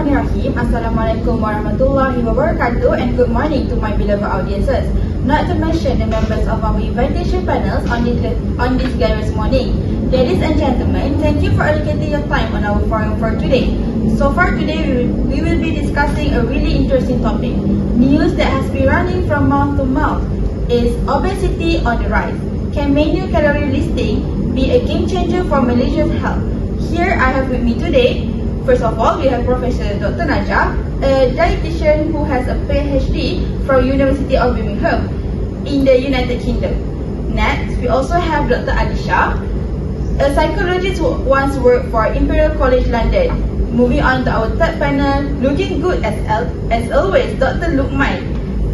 Bismillahirrahmanirrahim. Assalamualaikum warahmatullahi wabarakatuh, and good morning to my beloved audiences. Not to mention the members of our invitation panels on this glorious morning. Ladies and gentlemen, thank you for allocating your time on our forum for today. So far today, we will be discussing a really interesting topic. News that has been running from mouth to mouth is obesity on the rise. Can menu calorie listing be a game changer for Malaysia's health? Here I have with me today, first of all, we have Professor Dr. Najah, a dietitian who has a PhD from University of Birmingham in the United Kingdom. Next, we also have Dr. Alisha, a psychologist who once worked for Imperial College London. Moving on to our third panel, looking good as always, Dr. Lukman,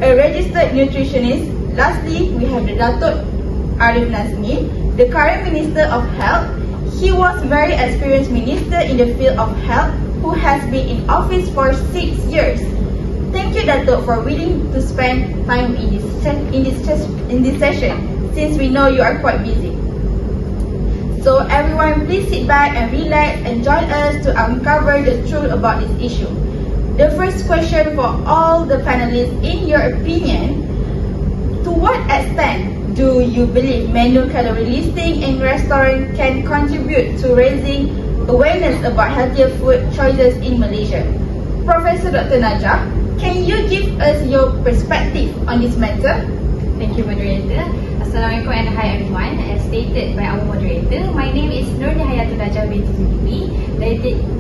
a registered nutritionist. Lastly, we have the Datuk Arif Nazmi, the current Minister of Health. He was very experienced minister in the field of health who has been in office for 6 years. Thank you, Datuk, for willing to spend time in this session, since we know you are quite busy. So everyone, please sit back and relax and join us to uncover the truth about this issue. The first question for all the panelists, in your opinion, to what extent do you believe menu calorie listing in restaurants can contribute to raising awareness about healthier food choices in Malaysia? Professor Dr. Najah, can you give us your perspective on this matter? Thank you, moderator. Assalamualaikum and hi everyone. As stated by our moderator, my name is Nur Nihayatul Najah binti Zulkifli,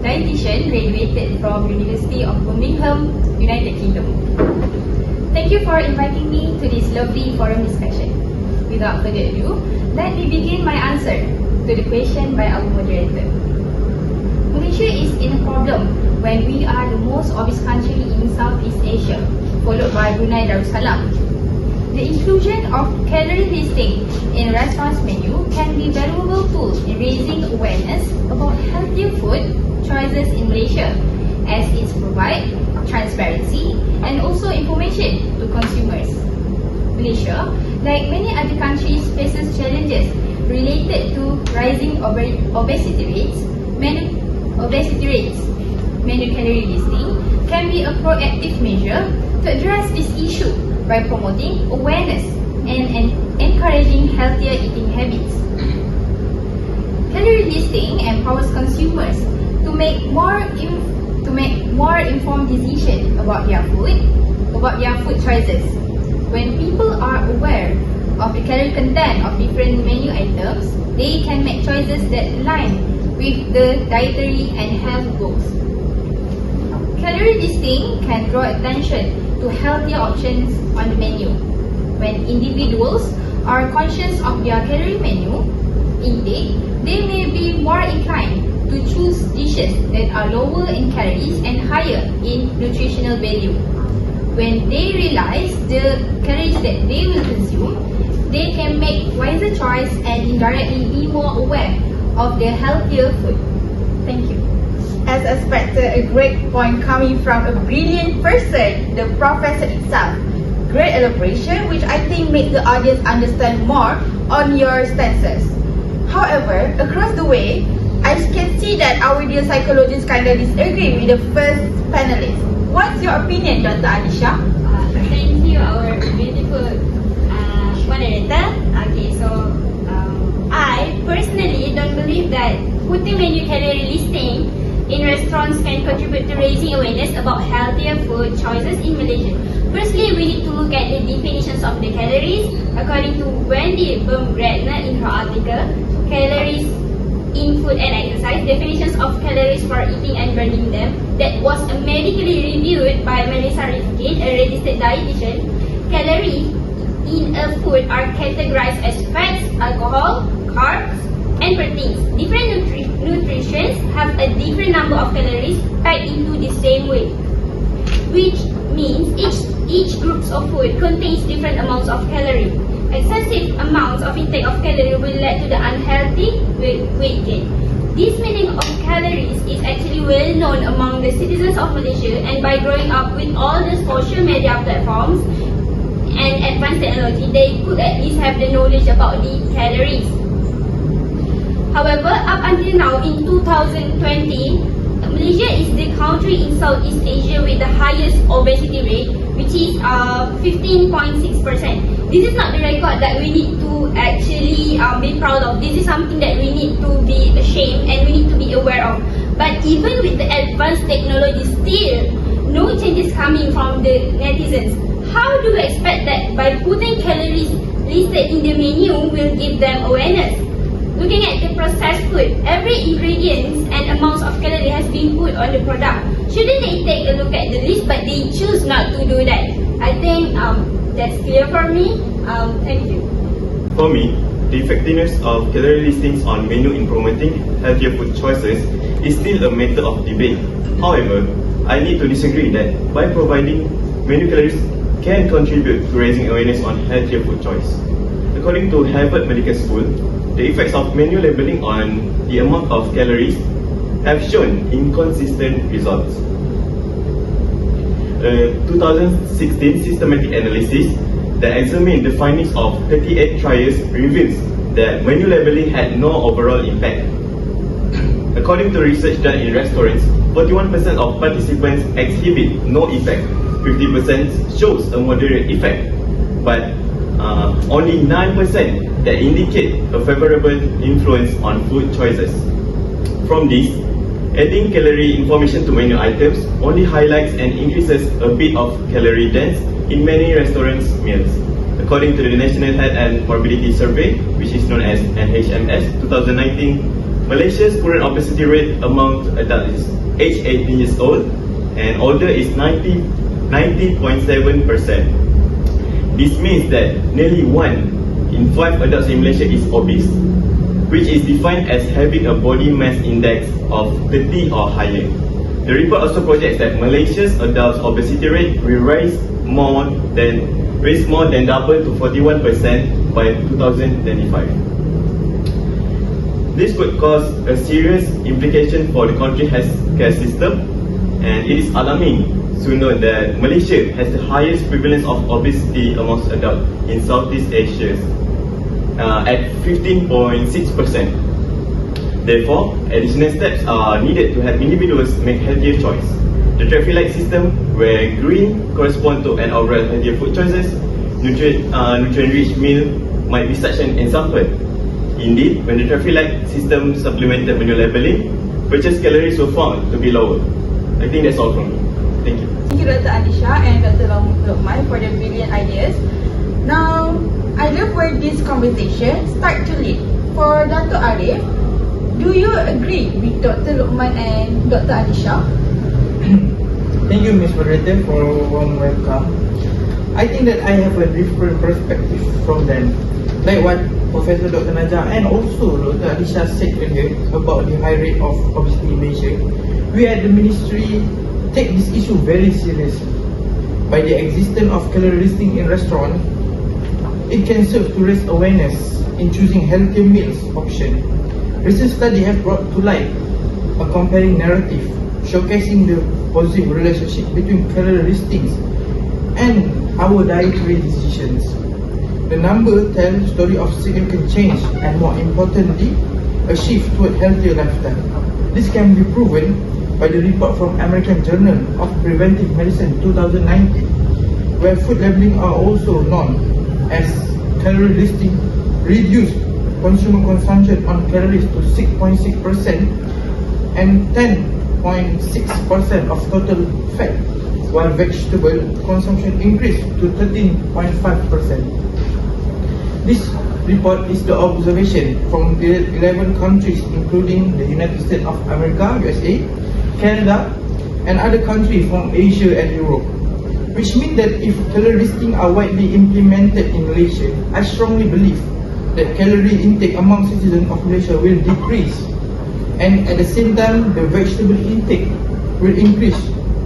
dietitian graduated from University of Birmingham, United Kingdom. Thank you for inviting me to this lovely forum discussion. Without further ado, let me begin my answer to the question by our moderator. Malaysia is in a problem when we are the most obese country in Southeast Asia, followed by Brunei Darussalam. The inclusion of calorie listing in restaurants' menu can be a valuable tool in raising awareness about healthier food choices in Malaysia, as it provides transparency and also information to consumers. Malaysia, like many other countries, faces challenges related to rising obesity rates. Menu calorie listing can be a proactive measure to address this issue by promoting awareness and encouraging healthier eating habits. Calorie listing empowers consumers to make more informed decisions about their food choices. When people are aware of the calorie content of different menu items, they can make choices that align with the dietary and health goals. Calorie listing can draw attention to healthier options on the menu. When individuals are conscious of their calorie menu intake, they may be more inclined to choose dishes that are lower in calories and higher in nutritional value. When they realize the calories that they will consume, they can make wiser choice and indirectly be more aware of their healthier food. Thank you. As expected, a great point coming from a brilliant person, the professor itself. Great elaboration, which I think makes the audience understand more on your stances. However, across the way, I can see that our dear psychologists kind of disagree with the first panelist. What's your opinion, Dr. Alisha? Thank you, our beautiful moderator. Okay, so I personally don't believe that putting menu calorie listing in restaurants can contribute to raising awareness about healthier food choices in Malaysia. Firstly, we need to look at the definitions of the calories. According to Wendy Baumgardner in her article, Calories in Food and Exercise, definitions of calories for eating and burning them, that was medically reviewed by Malaysia'S, a registered dietitian. Calories in a food are categorized as fats, alcohol, carbs, and proteins. Different nutritions have a different number of calories packed into the same way, which means each group of food contains different amounts of calories. Excessive amounts of intake of calories will lead to the unhealthy weight gain. This meaning of calories is actually well known among the citizens of Malaysia, and by growing up with all the social media platforms and advanced technology, they could at least have the knowledge about the calories. However, up until now in 2020, Malaysia is the country country in Southeast Asia with the highest obesity rate, which is 15.6%. This is not the record that we need to actually be proud of. This is something that we need to be ashamed and we need to be aware of. But even with the advanced technology, still no changes coming from the netizens. How do we expect that by putting calories listed in the menu will give them awareness? Looking at the processed food, every ingredients and amounts of calorie has been put on the product. Shouldn't they take a look at the list, but they choose not to do that? I think that's clear for me. Thank you. For me, the effectiveness of calorie listings on menu in promoting healthier food choices is still a matter of debate. However, I need to disagree that by providing menu calories can contribute to raising awareness on healthier food choice. According to Harvard Medical School, the effects of menu labeling on the amount of calories have shown inconsistent results. A 2016 systematic analysis that examined the findings of 38 trials reveals that menu labeling had no overall impact. According to research done in restaurants, 41% of participants exhibit no effect, 50% shows a moderate effect, but only 9% that indicate a favorable influence on food choices. From this, adding calorie information to menu items only highlights and increases a bit of calorie dense in many restaurants' meals. According to the National Health and Morbidity Survey, which is known as NHMS 2019, Malaysia's current obesity rate among adults is aged 18 years old and older is 90.7%. This means that nearly 1 in 5 adults in Malaysia is obese, which is defined as having a body mass index of 30 or higher. The report also projects that Malaysia's adult obesity rate will rise more than double to 41% by 2025. This could cause a serious implication for the country's healthcare system, and it is alarming to note that Malaysia has the highest prevalence of obesity amongst adults in Southeast Asia at 15.6%. Therefore, additional steps are needed to help individuals make healthier choice. The traffic light system, where green correspond to an overall healthier food choices, nutrient-rich meal might be such an example. Indeed, when the traffic light system supplemented menu labeling, purchased calories were found to be lower. I think that's all from me. Thank you. Thank you, Dr. Alisha and Dr. Lokman for the brilliant ideas. Now, I love where this conversation starts to lead. For Dr. Arif, do you agree with Dr. Lokman and Dr. Alisha? Thank you, Ms. Moderator, for a warm welcome. I think that I have a different perspective from them. Like what Professor Dr. Najah and also Dr. Alisha said earlier about the high rate of obesity in Malaysia, we at the Ministry take this issue very seriously. By the existence of calorie listing in restaurants, it can serve to raise awareness in choosing healthier meals option. Recent studies have brought to light a comparing narrative showcasing the positive relationship between calorie listings and our dietary decisions. The number tells a story of significant change and, more importantly, a shift toward healthier lifestyle. This can be proven by the report from American Journal of Preventive Medicine 2019, where food labeling are also known as calorie listing reduced consumer consumption on calories to 6.6% and 10.6% of total fat, while vegetable consumption increased to 13.5%. This report is the observation from 11 countries including the United States of America, USA, Canada, and other countries from Asia and Europe, which means that if calorie listing are widely implemented in Malaysia, I strongly believe that calorie intake among citizens of Malaysia will decrease, and at the same time the vegetable intake will increase,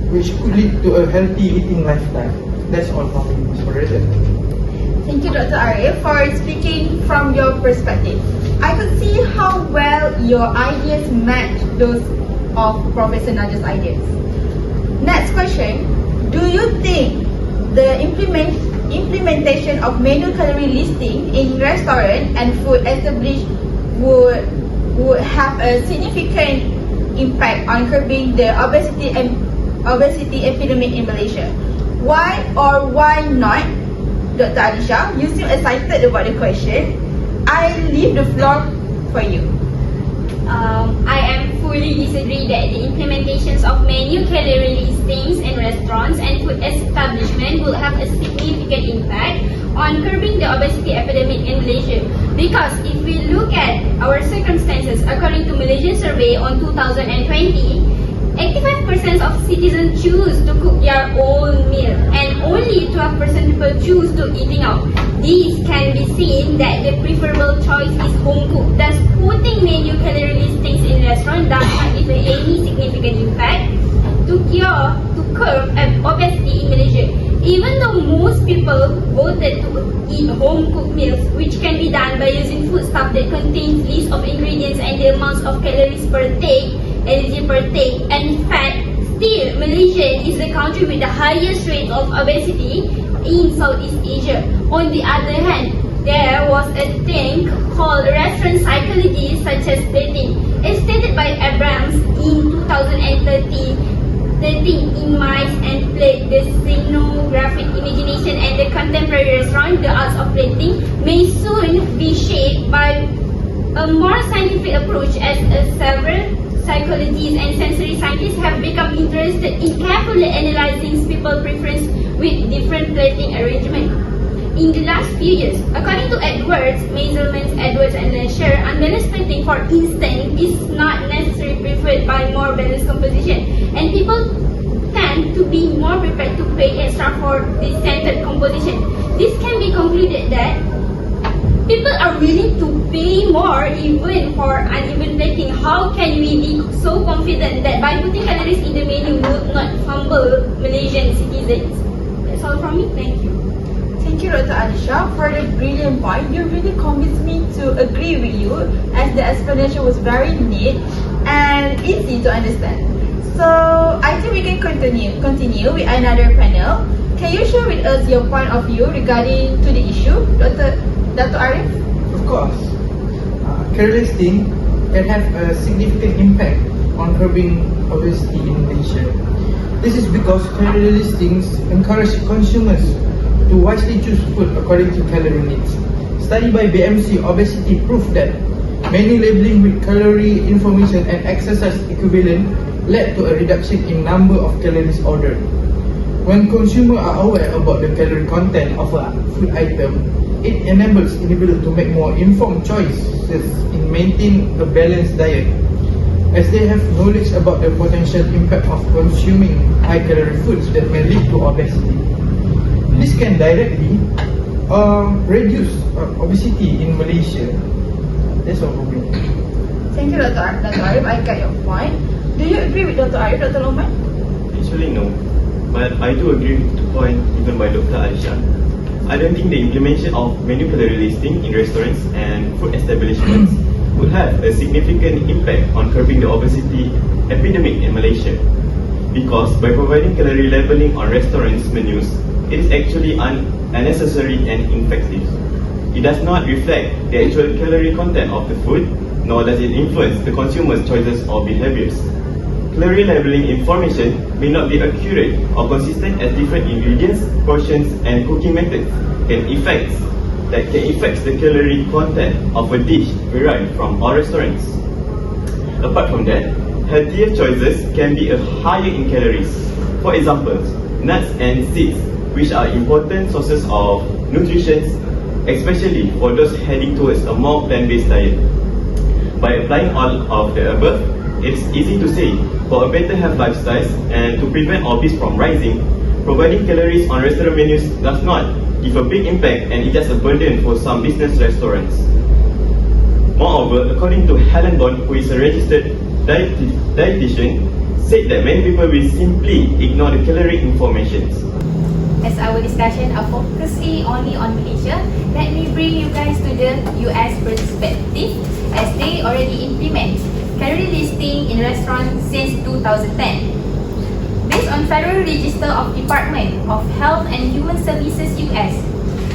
which could lead to a healthy eating lifestyle. That's all from me, Ms. Moderator. Thank you, Dr. Arif, for speaking from your perspective. I could see how well your ideas match those of Professor Najah's ideas. Next question, do you think the implementation of menu calorie listing in restaurant and food establishment would have a significant impact on curbing the obesity epidemic in Malaysia. Why or why not, Dr. Alisha? You seem excited about the question. I leave the floor for you. I am fully disagree that the implementations of menu calorie listings in restaurants and food establishment will have a significant impact on curbing the obesity epidemic in Malaysia. Because if we look at our circumstances, according to Malaysian survey on 2020, 85% of citizens choose to cook their own meal and only 12% people choose to eating out. This can be seen that the preferable choice is home cooked. Thus, putting menu calorie listings in restaurants does not give any significant impact to curb obesity in Malaysia. Even though most people voted to eat home cooked meals, which can be done by using food stuff that contains list of ingredients and the amounts of calories per take, energy per take, and fat, still Malaysia is the country with the highest rate of obesity in Southeast Asia. On the other hand, there was a thing called restaurant psychology such as plating. As stated by Abrams in 2013, in Mice and Plate, the scenographic imagination and the contemporary restaurant, the arts of plating, may soon be shaped by a more scientific approach as several psychologists and sensory scientists have become interested in carefully analyzing people's preference with different plating arrangement. In the last few years, according to Edwards, Measurements, Edwards and Leisure, unbalanced plating, for instance, is not necessarily preferred by more balanced composition, and people tend to be more prepared to pay extra for the centered composition. This can be concluded that people are willing to pay more even for uneven plating. How can we be so confident that by putting calories in the menu would not humble Malaysian citizens? That's all from me. Thank you. Thank you, Dr. Alisha, for the brilliant point. You really convinced me to agree with you, as the explanation was very neat and easy to understand. So I think we can continue with another panel. Can you share with us your point of view regarding to the issue, Dr. Arif? Of course, calorie listing can have a significant impact on curbing obesity in Malaysia. This is because calorie listings encourage consumers to wisely choose food according to calorie needs. Study by BMC Obesity proved that menu labeling with calorie information and exercise equivalent led to a reduction in number of calories ordered. When consumers are aware about the calorie content of a food item, it enables individuals to make more informed choices in maintaining a balanced diet, as they have knowledge about the potential impact of consuming high-calorie foods that may lead to obesity. This can directly reduce obesity in Malaysia. That's all for me. Thank you, Dr. Arif. I got your point. Do you agree with Dr. Arif, Dr. Loman? Actually, no. But I do agree with the point given by Dr. Alisha. I don't think the implementation of menu calorie listing in restaurants and food establishments would have a significant impact on curbing the obesity epidemic in Malaysia. Because by providing calorie labeling on restaurants' menus, it is actually unnecessary and ineffective. It does not reflect the actual calorie content of the food, nor does it influence the consumer's choices or behaviors. Calorie labeling information may not be accurate or consistent, as different ingredients, portions, and cooking methods can affect the calorie content of a dish derived from all restaurants. Apart from that, healthier choices can be higher in calories. For example, nuts and seeds, which are important sources of nutrition, especially for those heading towards a more plant-based diet. By applying all of the above, it's easy to say, for a better health lifestyle and to prevent obesity from rising, providing calories on restaurant menus does not give a big impact, and it is a burden for some business restaurants. Moreover, according to Helen Bond, who is a registered dietitian, said that many people will simply ignore the calorie information. As our discussion are focusing only on Malaysia, let me bring you guys to the US perspective, as they already implement calorie listing in restaurants since 2010. Based on Federal Register of Department of Health and Human Services US,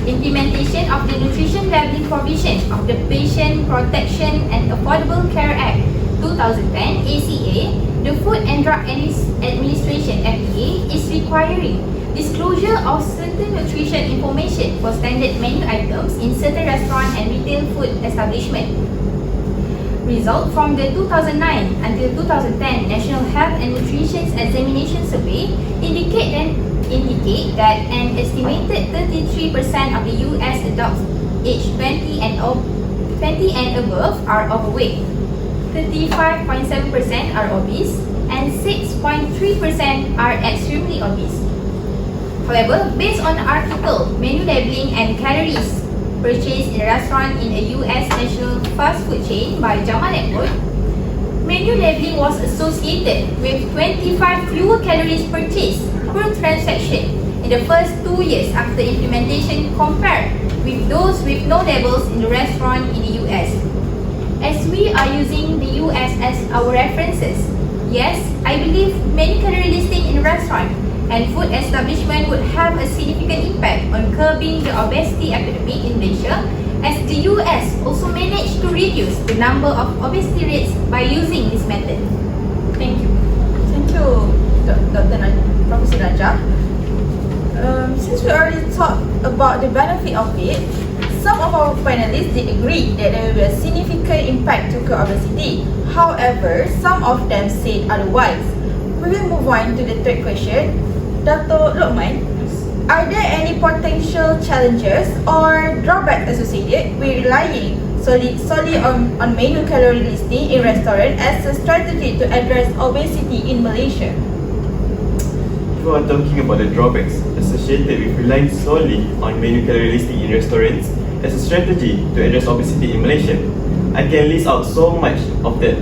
implementation of the nutrition labeling provision of the Patient Protection and Affordable Care Act 2010 ACA, the Food and Drug Administration FDA is requiring disclosure of certain nutrition information for standard menu items in certain restaurant and retail food establishment. Result from the 2009 until 2010 National Health and Nutrition Examination Survey indicate that an estimated 33% of the US adults aged 20 and above are overweight, 35.7% are obese, and 6.3% are extremely obese. However, based on the article Menu Labeling and Calories Purchased in a Restaurant in a US national fast food chain by Jamal Network, menu labeling was associated with 25 fewer calories purchased per transaction in the first 2 years after implementation compared with those with no labels in the restaurant in the US. As we are using the US as our references, yes, I believe many calorie listing in a restaurant and food establishment would have a significant impact on curbing the obesity epidemic in Malaysia, as the US also managed to reduce the number of obesity rates by using this method. Thank you. Thank you, Professor Najah. Since we already talked about the benefit of it, some of our panelists did agree that there will be a significant impact to curb obesity. However, some of them said otherwise. We will move on to the third question. Dr. Lokman, are there any potential challenges or drawbacks associated with relying solely on menu calorie listing in restaurants as a strategy to address obesity in Malaysia? If we are talking about the drawbacks associated with relying solely on menu calorie listing in restaurants as a strategy to address obesity in Malaysia, I can list out so much of that,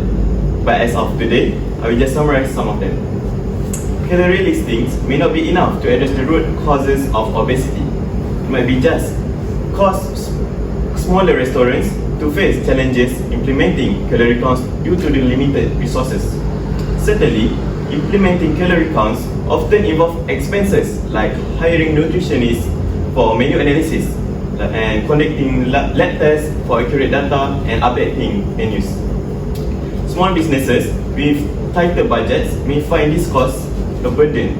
but as of today, I will just summarize some of them. Calorie listings may not be enough to address the root causes of obesity. It might be just cause smaller restaurants to face challenges implementing calorie counts due to the limited resources. Certainly, implementing calorie counts often involve expenses like hiring nutritionists for menu analysis and conducting lab tests for accurate data and updating menus. Small businesses with tighter budgets may find this cost a burden.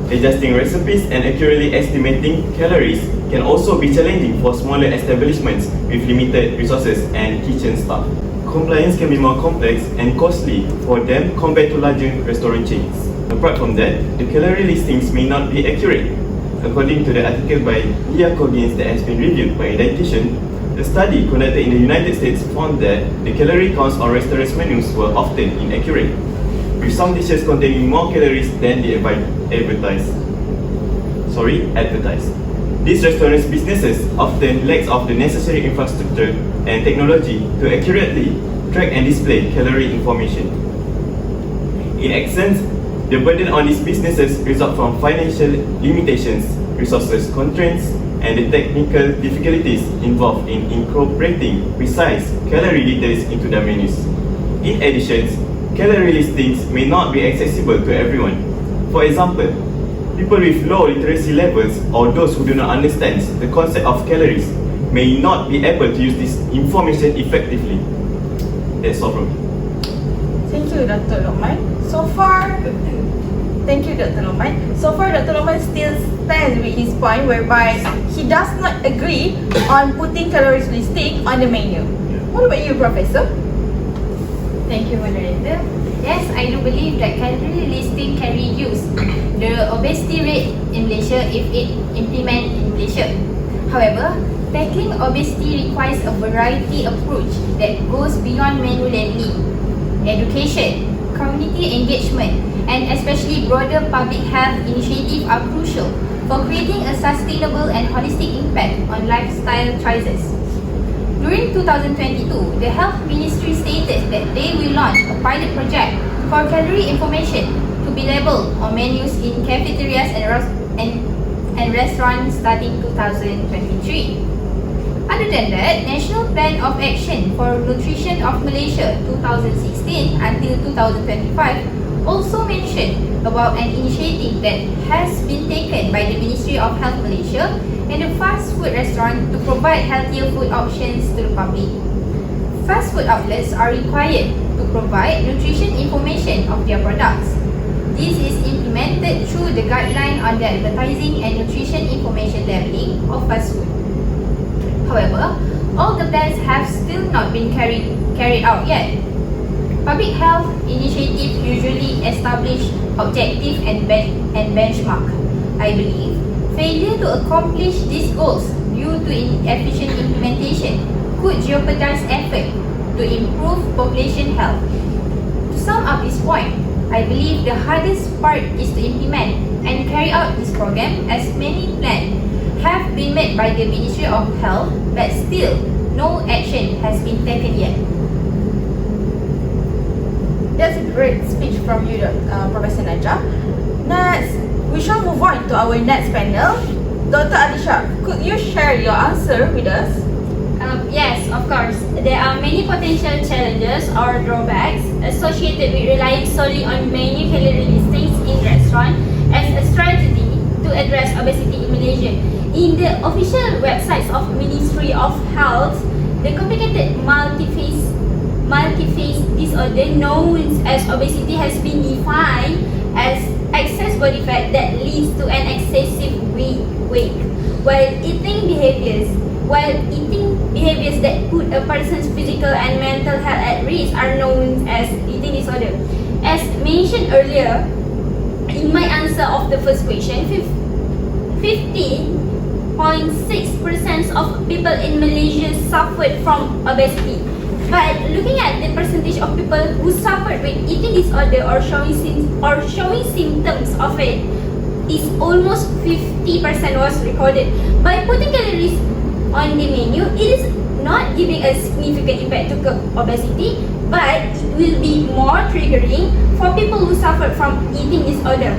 Adjusting recipes and accurately estimating calories can also be challenging for smaller establishments with limited resources and kitchen staff. Compliance can be more complex and costly for them compared to larger restaurant chains. Apart from that, the calorie listings may not be accurate. According to the article by Leah Coggins that has been reviewed by a dietitian, a study conducted in the United States found that the calorie counts on restaurants' menus were often inaccurate, with some dishes containing more calories than they advertise. These restaurants' businesses often lack of the necessary infrastructure and technology to accurately track and display calorie information. In essence, the burden on these businesses result from financial limitations, resources constraints, and the technical difficulties involved in incorporating precise calorie details into their menus. In addition, calorie listings may not be accessible to everyone. For example, people with low literacy levels or those who do not understand the concept of calories may not be able to use this information effectively. That's all from me. Thank you, Dr. Lokman. So far, Dr. Lokman still stands with his point whereby he does not agree on putting calories listing on the menu. What about you, Professor? Thank you, moderator. Yes, I do believe that calorie listing can reduce the obesity rate in Malaysia if it implemented in Malaysia. However, tackling obesity requires a variety approach that goes beyond menu labeling. Education, community engagement, and especially broader public health initiatives are crucial for creating a sustainable and holistic impact on lifestyle choices. During 2022, the Health Ministry stated that they will launch a pilot project for calorie information to be labelled on menus in cafeterias and restaurants starting 2023. Other than that, National Plan of Action for Nutrition of Malaysia 2016 until 2025 also mentioned about an initiative that has been taken by the Ministry of Health Malaysia and the fast food restaurant to provide healthier food options to the public. Fast food outlets are required to provide nutrition information of their products. This is implemented through the guideline on the advertising and nutrition information labeling of fast food. However, all the plans have still not been carried out yet. Public health initiatives usually establish objective and benchmark. I believe failure to accomplish these goals due to inefficient implementation could jeopardize effort to improve population health. To sum up this point, I believe the hardest part is to implement and carry out this program, as many plans have been made by the Ministry of Health, but still no action has been taken yet. That's a great speech from you, Professor Najah. Next, we shall move on to our next panel. Dr. Alisha, could you share your answer with us? Yes, of course. There are many potential challenges or drawbacks associated with relying solely on menu calorie listings in restaurants as a strategy to address obesity in Malaysia. In the official websites of Ministry of Health, the complicated multi-phase disorder known as obesity has been defined as excess body fat that leads to an excessive weight, while eating behaviors that put a person's physical and mental health at risk are known as eating disorder. As mentioned earlier, in my answer of the first question, 15.6% of people in Malaysia suffered from obesity. But looking at the percentage of people who suffered with eating disorder or showing symptoms of it, is almost 50% was recorded. By putting calories on the menu, it is not giving a significant impact to obesity, but it will be more triggering for people who suffer from eating disorder.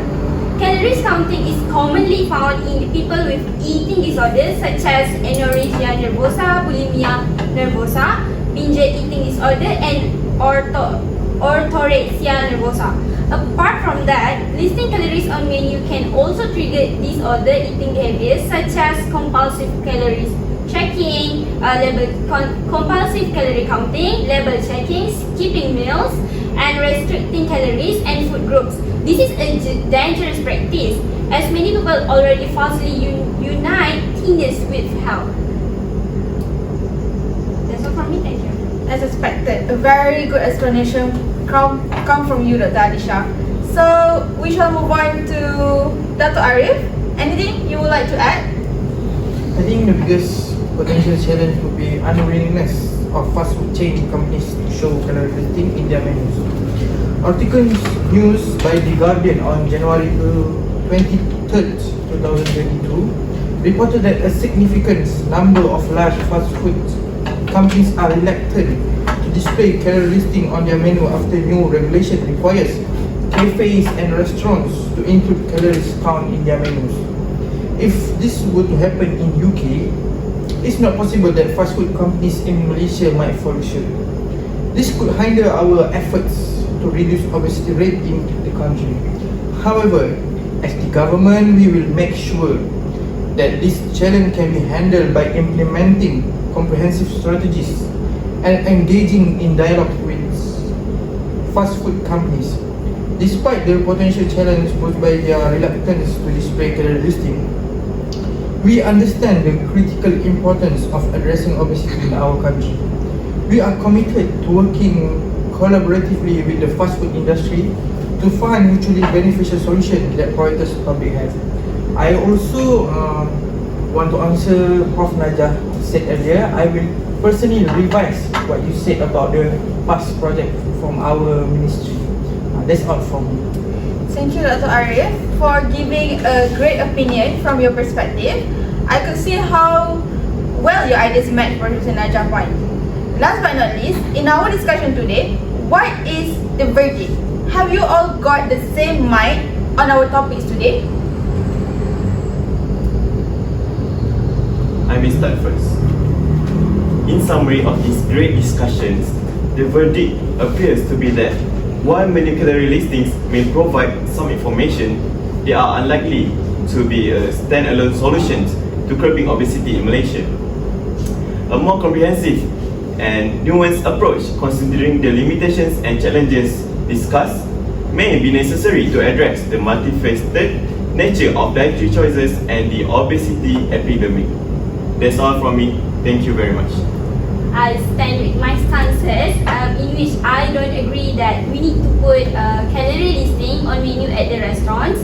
Calories counting is commonly found in people with eating disorders such as anorexia nervosa, bulimia nervosa, binge eating disorder, and orthorexia nervosa. Apart from that, listing calories on menu can also trigger disorder eating behaviors such as compulsive calories checking, compulsive calorie counting, label checking, skipping meals, and restricting calories and food groups. This is a dangerous practice, as many people already falsely unite thinness with health. That's all from me, thank you. As expected, a very good explanation come from you, Dr. Alisha. So we shall move on to Dr. Arif. Anything you would like to add? I think the biggest potential challenge would be unwillingness of fast food chain companies to show calorie listing in their menus. Article news by The Guardian on January 23rd, 2022 reported that a significant number of large fast food companies are reluctant to display calorie listing on their menu after new regulation requires cafes and restaurants to include calories count in their menus. If this were to happen in UK, it's not possible that fast food companies in Malaysia might follow suit. This could hinder our efforts to reduce obesity rate in the country. However, as the government, we will make sure that this challenge can be handled by implementing comprehensive strategies and engaging in dialogue with fast food companies. Despite the potential challenge posed by their reluctance to display calorie listing, we understand the critical importance of addressing obesity in our country. We are committed to working collaboratively with the fast food industry to find mutually beneficial solutions that prioritize public health. I also want to answer Prof. Najah said earlier. I will personally revise what you said about the past project from our ministry. That's all from me. Thank you, Dr. Arif, for giving a great opinion from your perspective. I could see how well your ideas match Professor Najah's point. Last but not least, in our discussion today, what is the verdict? Have you all got the same mind on our topics today? I may start first. In summary of these great discussions, the verdict appears to be that while menu calorie listings may provide some information, they are unlikely to be a standalone solution to curbing obesity in Malaysia. A more comprehensive and nuanced approach considering the limitations and challenges discussed may be necessary to address the multifaceted nature of dietary choices and the obesity epidemic. That's all from me. Thank you very much. I stand with my stances in which I don't agree that we need to put calorie listing on menu at the restaurants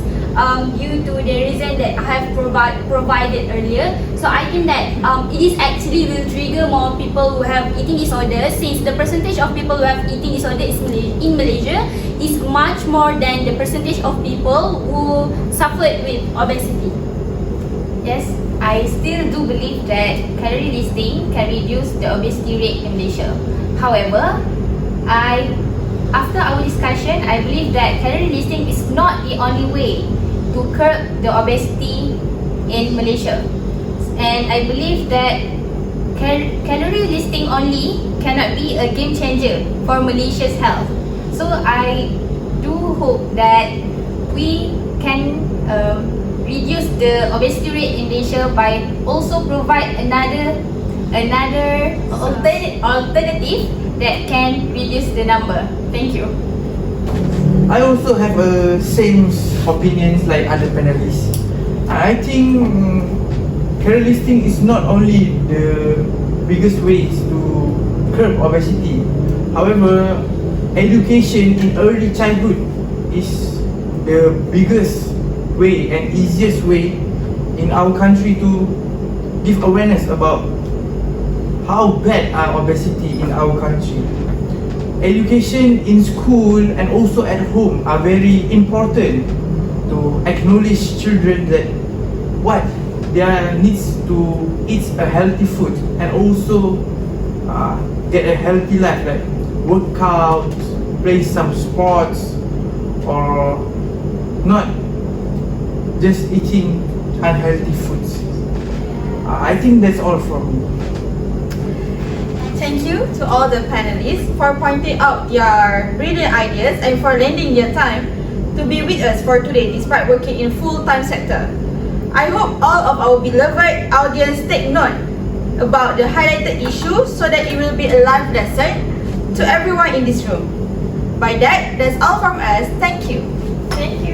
due to the reason that I have provided earlier. So I think that it is actually will trigger more people who have eating disorders, since the percentage of people who have eating disorder in Malaysia is much more than the percentage of people who suffered with obesity. Yes, I still do believe that calorie listing can reduce the obesity rate in Malaysia. However, after our discussion, I believe that calorie listing is not the only way to curb the obesity in Malaysia. And I believe that calorie listing only cannot be a game changer for Malaysia's health. So I do hope that we can reduce the obesity rate in Malaysia by also provide another alternative that can reduce the number. Thank you. I also have same opinions like other panelists. I think calorie listing is not only the biggest ways to curb obesity. However, education in early childhood is the biggest way and easiest way in our country to give awareness about how bad are obesity in our country. Education in school and also at home are very important to acknowledge children that what their needs to eat a healthy food and also get a healthy life, like workout, play some sports, or not just eating unhealthy foods. I think that's all from me. Thank you to all the panelists for pointing out their brilliant ideas and for lending their time to be with us for today despite working in full-time sector. I hope all of our beloved audience take note about the highlighted issues so that it will be a life lesson to everyone in this room. By that, that's all from us. Thank you. Thank you.